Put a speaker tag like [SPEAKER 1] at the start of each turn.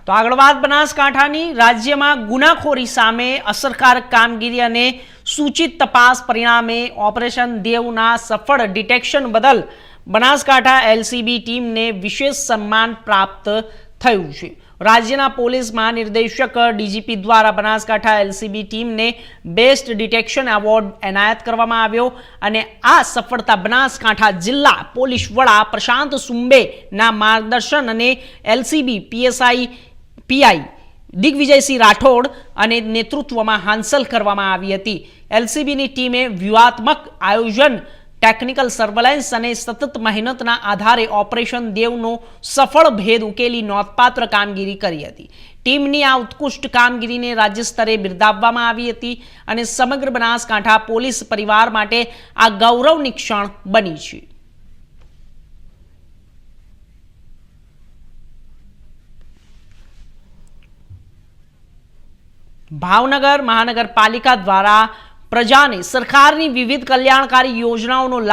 [SPEAKER 1] તો આગળ વાત બનાસકાંઠાની રાજ્યમાં ગુનાખોરી સામે અસરકારક કામગીરી અને સૂચિત તપાસ પરિણામે ઓપરેશન દેવના સફળ ડિટેક્શન બદલ બનાસકાંઠા એલસીબી ટીમને વિશેષ સન્માન પ્રાપ્ત થયું છે। રાજ્યના પોલીસ મહાનિર્દેશક ડીજીપી દ્વારા બનાસકાંઠા એલસીબી ટીમને બેસ્ટ ડિટેક્શન એવોર્ડ એનાયત કરવામાં આવ્યો અને આ સફળતા બનાસકાંઠા જિલ્લા પોલીસ વડા પ્રશાંત સુંબેના માર્ગદર્શન અને એલસીબી પીઆઈ દિગ્વિજયસિંહ રાઠોડ અને નેતૃત્વમાં હાંસલ કરવામાં આવી હતી। એલસીબીની ટીમે વ્યૂહાત્મક આયોજન, ટેકનિકલ સર્વેલન્સ અને સતત મહેનતના આધારે ઓપરેશન દેવનો સફળ ભેદ ઉકેલી નોંધપાત્ર કામગીરી કરી હતી। ટીમની આ ઉત્કૃષ્ટ કામગીરીને રાજ્ય સ્તરે બિરદાવવામાં આવી હતી અને સમગ્ર બનાસકાંઠા પોલીસ પરિવાર માટે આ ગૌરવની ક્ષણ બની છે। ભાવનગર મહાનગરપાલિકા દ્વારા પ્રજાને સરકારની વિવિધ કલ્યાણકારી યોજનાઓનો લાભ